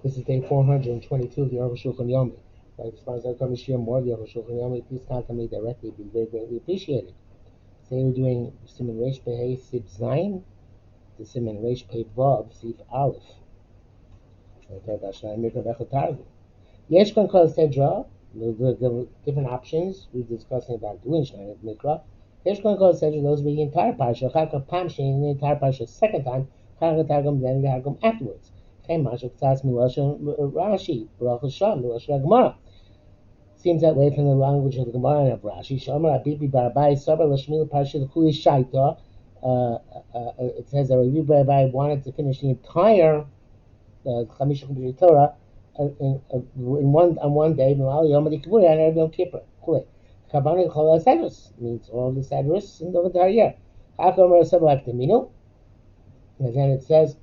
This is day 422 of the Arukh HaShulchan Yomi. Right, as far as I come to share more of the Arukh HaShulchan Yomi, please contact me directly. It'd be very greatly appreciated. Today we're doing Siman Reish Pehei Sib Zayin to Siman Reish Pei Vav Sif Aleph. Yesh kan kol sedra. The different options we're discussing about doing Shnai Mikra. Yesh kan kol sedra. Those read the entire parsha. Chaka Pam Shein the entire parsha second time. Chaka Targum then the Targum afterwards. Rashi, Arukh HaShulchan, Miloshen Gemara. Seems that way from the language of the Gemara and of Rashi. Shomer Abibi Barabai Sabar Lashmil Parsha L'Kuli Shaita. It says that Rabbi Barabai wanted to finish the entire Chamish Chumash Torah on one day. Milal Yom Kippur and Yom Kippur. Kabbalah Chol HaSedrus means all the Sedrus in the entire year. Hakomer Sabar Akdeminu. And then it says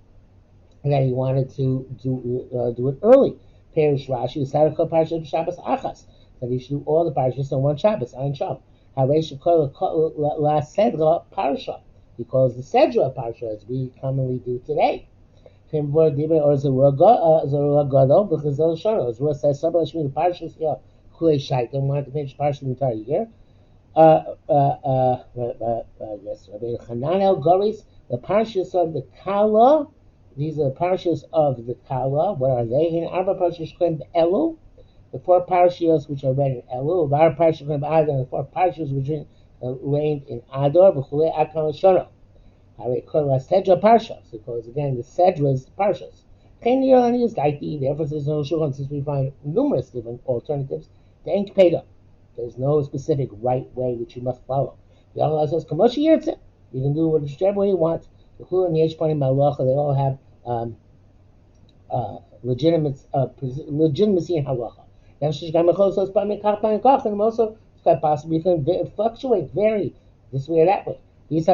that he wanted to do it early. Perish Rashi, Sarikol Parsha Shabbos Achas, that he should do all the parshas on one Shabbos, Ein Shav. Haresh Kol La Sedra Parsha. He calls the Sedra Parsha, as we commonly do today. Or Zorah Gadol, because Zorah Shana, as well says, Sabah Lashmi, the parshas here, Kulei Shaitim, wanted to finish parsha the entire year. Yes, Rabbi Hananel Goris, the parshas of the Kala. These are the parashas of the Kala. What are they? In Arba parashas claimed Elu, the four parashas which are read in Elu. Var parashas claimed Adar, the four parashas which are reigned in Adar. V'chulei Akal Shana. Hare Kol Sedra parashas, because again the Sedra is the parashas. Chen Yerani is Gaiti. Therefore, there's no Shulchan, since we find numerous different alternatives. The Enk Peda. There's no specific right way which you must follow. The Allah says Kamoshi Yirtzeh. You can do whichever way you want. The Chul and Yesh Panim Malacha, they all have legitimacy in halacha. And also it's quite possible you can fluctuate, vary this way or that way. Because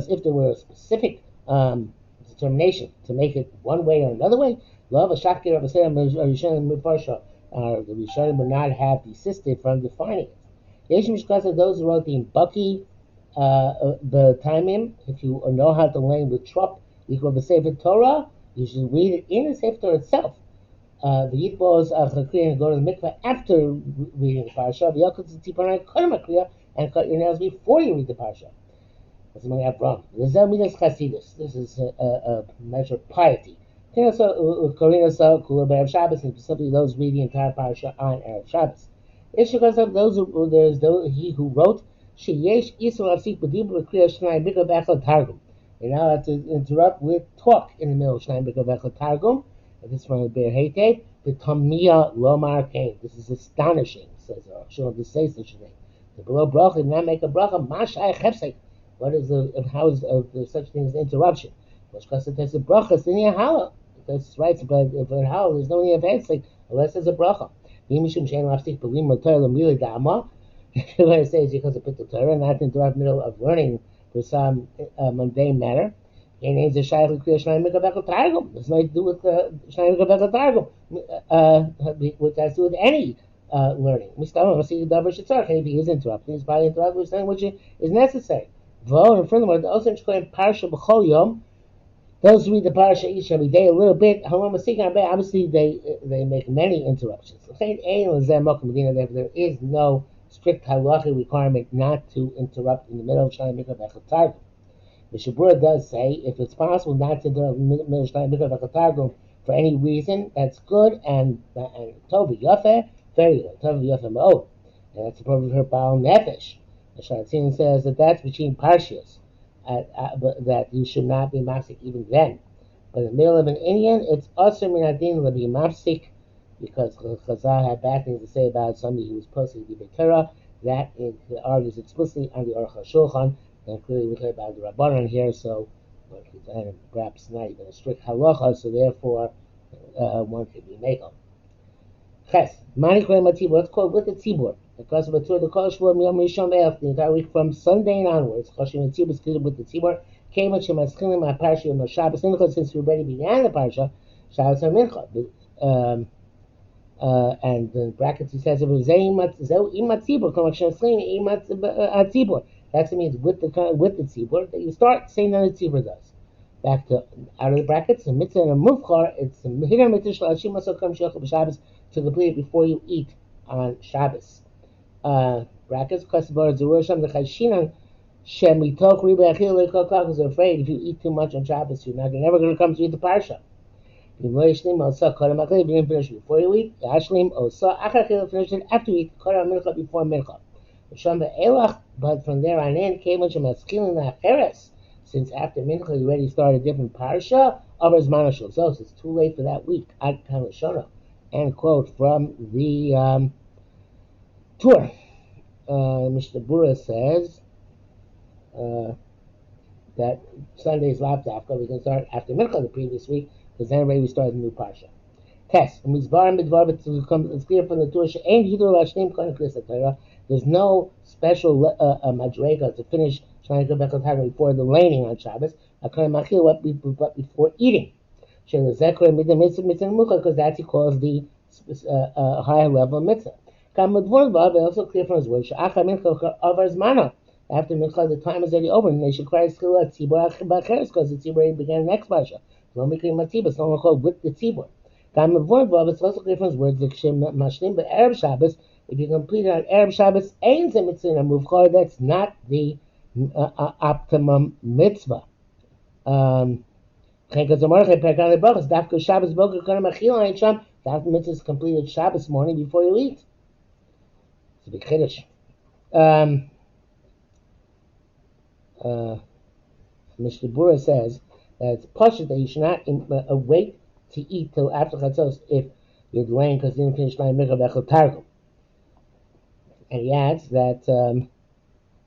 if there were a specific determination to make it one way or another way, the Rishonim would not have desisted from defining it. Those who wrote the Bucky the timing, if you know how to learn with Trop, you go to Sefer Torah, you should read it in the Sefer Torah itself. The Yitbos and go to the mikveh after reading the parsha. And cut your nails before you read the parsha. That's what I have wrong. This is a measure of piety. And simply those read the entire parsha on Erev Shabbos. It's because of he who wrote Sheyesh Yisrael Afsik B'Dibur Kriya Shnai Bika Bechel Targum. You're now have to interrupt with talk in the middle of Shnai Bika Bechel Targum. This is from the Be'er Heitev. B'Tamiyah Lomar Kain. This is astonishing, says Arukh HaShulchan, to say such a thing. The below bracha did not make a bracha. Mashai Chefsek. What is how is such thing as interruption? Because it says a bracha, it's in the halal. That's right, but if in halal there's no need of Chefsek unless there's a bracha. V'Mishum Shein Afsik B'Lim L'Torah L'Mili Da'ama. What I say is because of Pittul Torah, not to interrupt the middle of learning for some mundane matter. And it's a Shayach L'Kriyah Shnai Mikra Bechel Targum. There's nothing to do with Shnai Mikra Bechel Targum, which has to do with any learning. If he is interrupting, he's probably interrupting with something which is necessary. And furthermore, the Osam Shkoyim Parsha B'Chol Yom, those who read the Parsha each every day a little bit, obviously they make many interruptions. There is no strict halachic requirement not to interrupt in the middle of Shnai Mikra Bechel Targum. The Shabura does say if it's possible not to interrupt in the middle of Shnai Mikra Bechel Targum for any reason, that's good and Tov Yafeh, very good. Tov Yafeh Ma'od. And that's appropriate for Baal Nefesh. The Sharatzin says that that's between Parshias, that you should not be mafsik even then. But in the middle of an Indian, it's also minadin to be mafsik, because Chazal had bad things to say about somebody who was posting the Torah. That it argues explicitly on the Arukh HaShulchan, and clearly we talk about the Rabbanan here, so perhaps not even a strict halacha, so therefore one could be mekel. Ches, Mani Koyim HaTzibur, what's called with the Tzibur. Because of the Kol Shvuah Miyom Rishon Be'ef, the entire week from Sunday and onwards, Choshim HaTzibur is clear with the Tzibur. Came at Shemaschilim HaParsha Yom Shabbos Mincha, since we already began the Parsha, Shabbos HaMincha. And in brackets he says, that's what it means with the tzibur, that you start saying that the tzibur does. Back to out of the brackets, a mitzvah and a mufchar. It's a hidden mitzvah shalashim masokam shechel b'Shabbos to complete it before you eat on Shabbos. Brackets. Kasbar zerusham the chayshinan shemitoch riba achil lekokach is afraid if you eat too much on Shabbos, you're never going to come to eat the parsha. If you didn't finish before you eat, Ashlim Osa Achachil finish it after you eat Kora Mincha before Mincha. But from there on in, came much Maskilin Acheres. Since after Mincha you already started a different parsha, Avers Manashal. So it's too late for that week. Ad Kamashona. End quote from the tour. Mr. Bura says that Sunday's lapdafka we can start after Mincha the previous week, because then already we started a new parsha. Test. It's clear from the Torah. There's no special madrega to finish before the laning on Shabbos. But before eating. Because that's he calls the higher level mitzvah. Also clear from his words. After Mincha, the time is already over, and they should cry Tzibur because the Tzibur began the next parsha. No making matibas, no one with the Tzibur. It's also clear from his words that Mashlim Erev Shabbos, if you complete it on Erev Shabbos, ain't a mitzvah mufchar. That's not the optimum mitzvah. The mitzvah is completed Shabbos morning before you eat. It's a big chiddush. Mr. Bura says that it's pashut that you should not wait to eat till after chatzos if you're delaying because you didn't finish my mikra bechel targum. And he adds that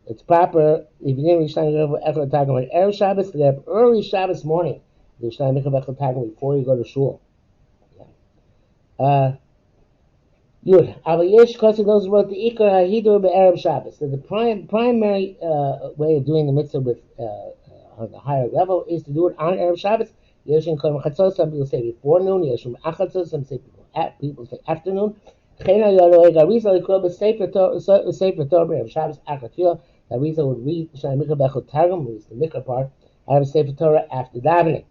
it's proper if you didn't reach my mikra bechel targum on Erev Shabbos to get up early Shabbos morning to reach my mikra bechel targum before you go to shul. Yud. Avayesh kosi those who wrote the ikar hahidur be'erev Shabbos. So the primary way of doing the mitzvah with on the higher level is to do it on Erev Shabbos. Yeshim kodem chatzos. Some people say before noon. Yeshim achatzos. Some people say afternoon. Chena yoloeg arizal ikro b'sefer Torah be'erev Shabbos achatfil. The arizal would read Shnei Mikra Bechel Targum, which is the Mikra part, out of Sefer Torah after davening.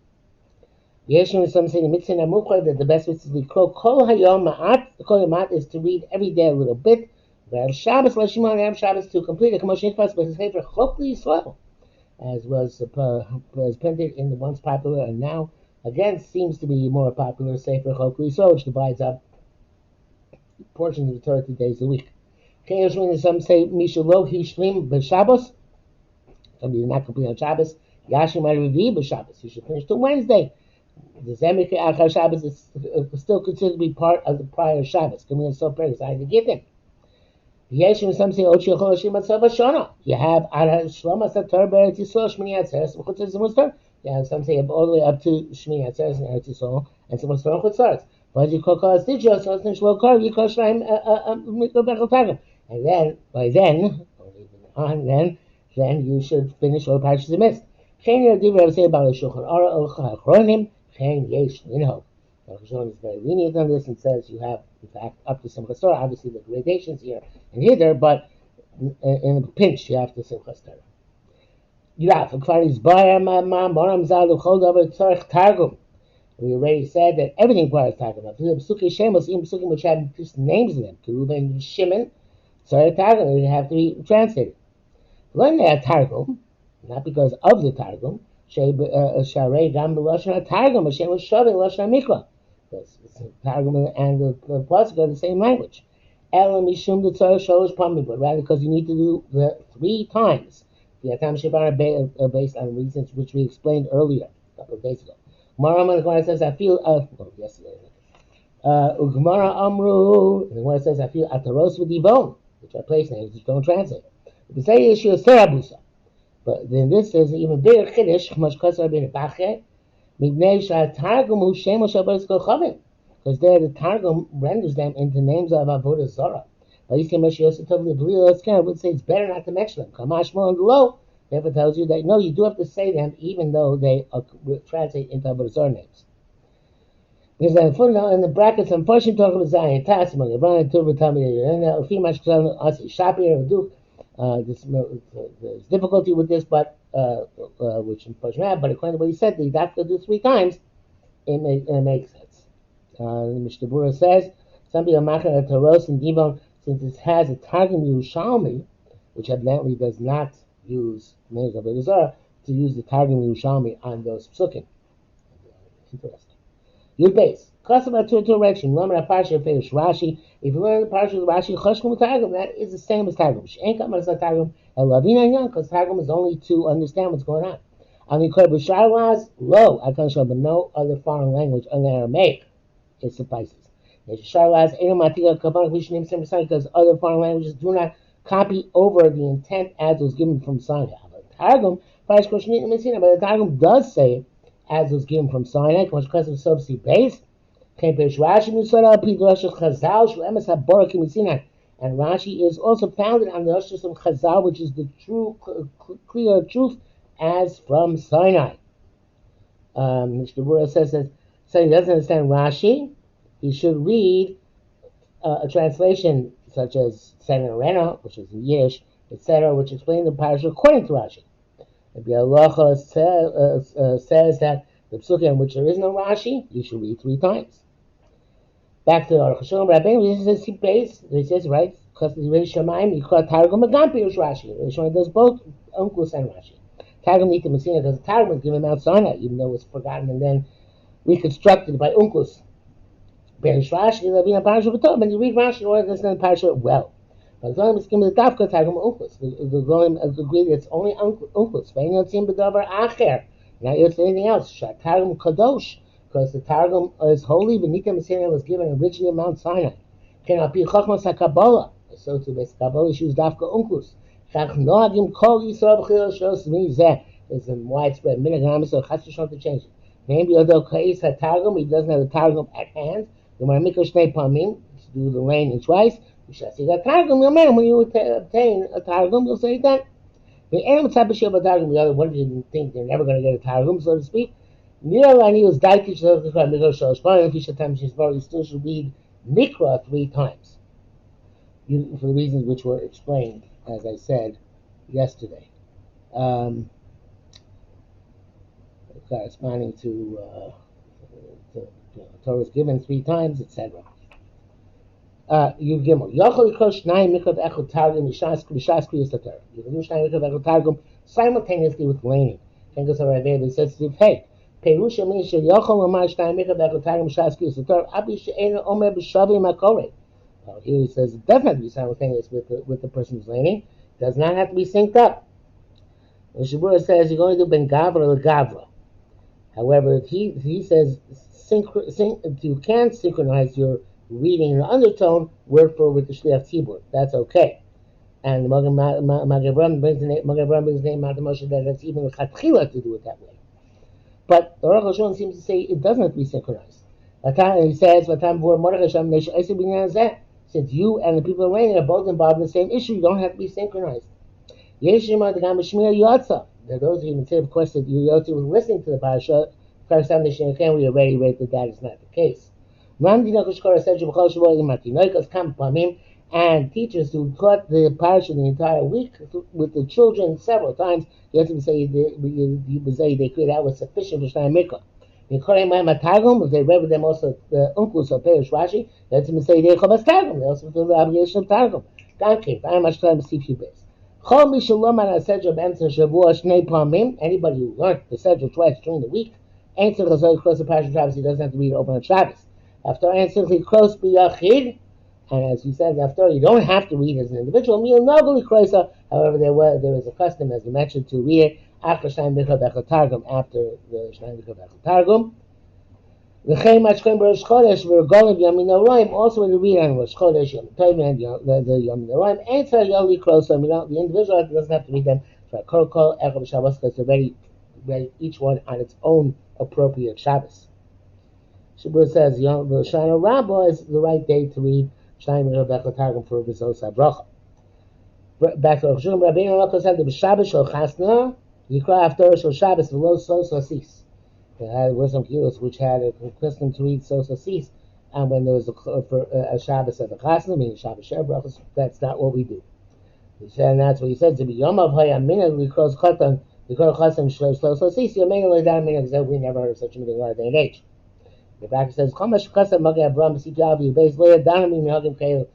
Yeshim, some say the mitzvah namukha that the best mitzvah is kol hayom ma'at. The kol ma'at is to read every day a little bit. Erev Shabbos l'shimon Erev Shabbos to complete a commotion but the Sefer Chokli Yisrael, as was printed in the once popular and now again seems to be more popular Sefer Chokli Yisrael, which divides up portions of the Torah 2 days a week. Some say Mishalo Hishlim b'Shabbos. Some do not complete on Shabbos. Yashim Revi b'Shabbos. You should finish till Wednesday. The Zemik Achar Shabbos is still considered to be part of the prior Shabbos. Coming in so decided to give him. Yeshim, some say Ochi Yachol Hashim Atzav Shana. You have Ara Shloma Satar Beretz Yisrael Shmini Atzeres V'Chutzes Mustar. You have some say all the way up to Shmini Atzeres and Eretz Yisrael and some Mustar and Chutzars. But you call Stidjos so it's Shlo Kar Yikol Shleim Mikro Bechel Targum. And then by then, or even on then you should finish all the parashas you missed. Chen Yadiv say about the Shulchan Aruch HaShulchan. Chen Yesh Minho. Arukh HaShulchan is very lenient on this and says you have, in fact, up to Simchas Torah. Obviously, the gradations here and hither, but in a pinch, you have to Simchas Torah. Yudaf, Akvaris Bayar Ma'am Moram Zalu Chol Davar Tzarech Targum. We already said that everything requires Targum. Psukim Shemos, even Psukim which have just names in them, Keruben and Shimon, Tzarech Targum, they have to be translated. When they have Targum, not because of the Targum, Sharei Gam B'Lashon HaTargum, Hashem was Shavei Lashon HaMikra. Because the Targum and the Pasuk are the same language. Ela Mishum D'Tzarech Shalosh Pamim, but rather because you need to do the 3 times. The Atam Shebar based on reasons which we explained earlier, a couple of days ago. Gemara Amru says, I feel, yesterday. Gemara Amru, and the Gemara says, I feel Ataros V'Divon, which are place names which don't translate. The say issue is Serabusa. But then this is even bigger chiddush. Much closer being bache. Mibnei Targum hu shemo shabbos kochavim, because there the Targum renders them into names of avodah zarah. But you see, Mashiach would say it's better not to mention them. Kamash Mo and Lo therefore tells you that no, you do have to say them even though they translate into avodah zarah names. Because then footnote in the brackets, unfortunately, talking about Zion Tasmon, Lebron and Turva Tamid, and Ufi Mashkazan Asi Shapir and Duke. There's difficulty with this, but which in Pashmah, but according to what he said, the doctor do 3 times. It makes sense. Mishnah Berurah says some people machar at Taros and Divon, since it has a Targum Yerushalmi, which evidently does not use Meir Avodah Zarah, to use the Targum Yerushalmi on those psukim. Interesting. Yud base. Kasav to direction. Learn a parsha feish Rashi. If you learn the parsha of Rashi, Chashkum Targum, that is the same as Targum. She'en kamar sa Targum and Lavina Yan, because Targum is only to understand what's going on. On the Korb Sharlaz, lo, I can show, but no other foreign language other than Aramaic, it suffices. Sharlaz, because other foreign languages do not copy over the intent as was given from Sinai. But the Targum does say it as was given from Sinai, because of subsidy base. And Rashi is also founded on the Rosh of Chazal, which is the true, clear truth as from Sinai. Mr. Berurah says that so he doesn't understand Rashi, he should read a translation such as Sener Rena, which is in Yiddish, etc., which explains the parasha according to Rashi. Rabbi Halacha says that the psukim in which there is no Rashi, you should read 3 times. Back to Arukh HaShulchan, Rabbeinu, this is base. He says, right, because the Reish Shamayim, you call Targum Agam Pirush Rashi. Reish Shamayim does both Onkelos and Rashi. Targum Nita Messina does the Targum was given Mount Sinai, even though it was forgotten and then reconstructed by Onkelos. Perish Rashi, Levina Parasha V'tov, and you read Rashi in order to understand the Parasha well. But the Golim is given the Dafka Targum Onkelos. The Golim agree that it's only Onkelos. Ve'en yotzim b'davar acher. Not yotzim anything else. Shat Targum Kadosh. Because the Targum is holy, but Nita Messina was given originally at Mount Sinai. Cannot be Chachmas HaKabbalah. So to base Kabbalah issues Dafka Onkelos. Chach Noagim Kol Yisrael B'chil Shos Mizeh. There's a widespread minhag, so Chas V'Shalom to change it. Maybe although Kais HaTargum, he doesn't have the Targum at hand. The Marmikah Shnei Pamim, to do the rain twice. You shall see that Targum, your man, when you obtain a Targum, you'll say that. The animal type of Shabbat Targum, the other, what do you think? They're never going to get a Targum, so to speak. Niralani was Daitich of the Mikra Shalosh Panim, if you should time she's you still should read Mikra 3 times. For the reasons which were explained, as I said yesterday. Corresponding to Torah is given 3 times, etc. Yud Gimel. Yochel Yikosh Shnayim Mikra Echad Targum Mishas Kriyas Torah. You can do Shnayim Mikra Echad Targum simultaneously with laning. Kengus HaRav says to hey. Perusha means Yochel Lamar Shnayim Mikra Echad Targum Mishas Kriyas Torah. Abi She'ena Omer B'Shavim HaKorei. Here he says it doesn't have to be simultaneous with the person who's laning. It does not have to be synced up. Mishnah Berurah says you're going to do Ben Gavra or Gavra. However, if he says you can't synchronize your reading in undertone word for with the Shliach Tzibur, that's okay. And Magen Avraham brings the name Mata Moshe that that's even Chatchila to do it that way. But the Arukh HaShulchan seems to say it doesn't have to be synchronized. And he says, since you and the people around are both involved in the same issue, you don't have to be synchronized. There are those who even say, of course, that Yotzi was listening to the parasha. First time we already read that is not the case. And teachers who taught the parasha the entire week with the children several times, Yotzi would say they could that was sufficient for Shnai Mikra. If they read with them also the Onkelos or Perish Rashi, Yotzi would say they also fulfill the obligation of Targum. Very much time to see few base. Anybody who learned the Sedra twice during the week, he doesn't have to read it open on Shabbos. After answering close b'yachid, and as we said, after you don't have to read as an individual. However, there was a custom, as we mentioned, to read it after Shnayim Mikra Echad Targum, after the Shnayim Mikra Echad Targum. Also when you read on Rosh Chodesh, Yom Tov, and the Yom Noraim, answer Yoli Kros, so the individual doesn't have to read them. Because they're ready, each one on its own appropriate Shabbos. Shabbat says the Shana Rabbah is the right day to read Shnayim Mikra Echad Targum for Rizos HaBracha. Back to Arukh HaShulchan, Rabbeinu Halacha said the B'Shabbos Shel Chasna Yikra after Shel Shabbos V'lo Sos Asis. There were some kilos which had a custom to read Sos Asis, and when there was a Shabbos at the Chasna, meaning Shabbos Shel Brachos, that's not what we do. He said, and that's what he said to be Yom of Hayamina, Likros Chatan, Likros Chasam Shlo Sisi, Yamina Ledan Mina, because we never heard of such a thing in our day and age. The back says, Chomash Chasam Magay Abram, Sijavi, Base Leah, Danami, Minhagim Kail.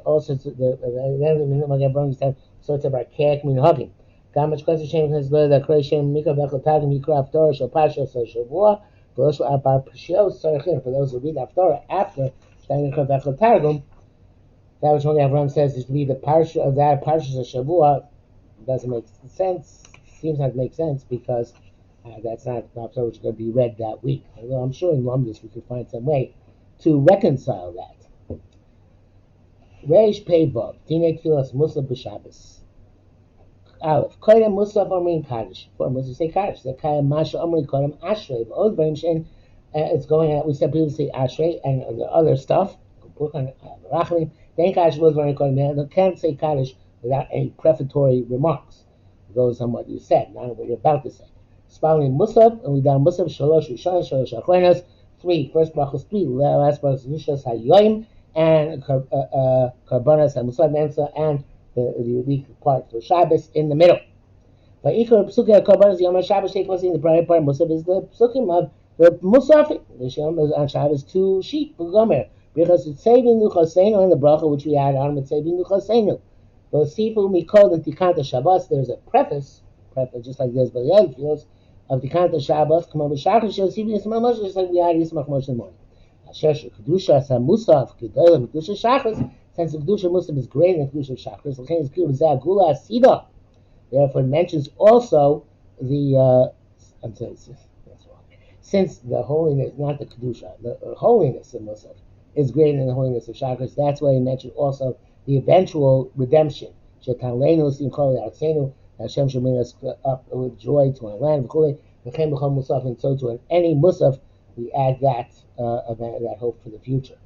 All sorts of the Magay Abram, he said, sorts of archaic Minhagim. Gamach Chasam Shem has learned that creation, Mika Vekotagim, Mikra Aftorah, Shopasha, Shavua, for those who read Aftorah after Shtaim Mikra Vekotagim, that which only Avram says is to be the parsha of that parsha of Shavua doesn't make sense. Seems not to make sense because that's not the Torah which is going to be read that week. Although I'm sure in Lumdus we could find some way to reconcile that. Reish Pei Vav Tinei Tfilas Musaf b'Shabbos. Aleph Koydem Musaf Omrim Kaddish. For Musaf say Kaddish. The Kayam Masha Omri Kodem Ashrei. V'Od Barim Shein. It's going out. We said previously Ashrei and the other stuff. Rachmim. Then Kaddish was very important. You can't say Kaddish without any prefatory remarks. It goes on what you said, not what you're about to say. Spelling Musaf, and we done Musaf, Shalosh Rishon, Shalosh Achronos, 3, first brachos 3, last brachos Nishas HaYoim, and Karbonas HaMusaf Mensa, and the unique part for Shabbos in the middle. But Ikar Psukim Karbonas Yom HaShabbos, take place in the primary part of Musaf is the Psukim of the Musaf. The Shem is on Shabbos 2 sheep, Gomer. Because it's saving Nuchaseinu and the bracha which we add on, it's saving Nuchaseinu. But Sifu Mikol and Tikanta Shabbos, there's a preface just like there's by the other fields, of Tikanta Shabbos, come over Shachar, Shel Sivu Yismach Moshe, just like we add Yismach Moshe in the morning. Asher Kedusha Sa Musaf, Gedolim, Kedusha Shachar, since the Kedusha Musaf is greater than Kedusha Shachar, so Chen is clear with Zah Gula Asida. Therefore, it mentions also the, I'm sorry, that's wrong. Since the holiness, not the Kedusha, the holiness of Musaf is greater than the holiness of Shachris. That's why he mentioned also the eventual redemption. Shetalenu simchol yatzenu, Hashem shall bring us up with joy to our land. And so to any musaf, we add that hope for the future.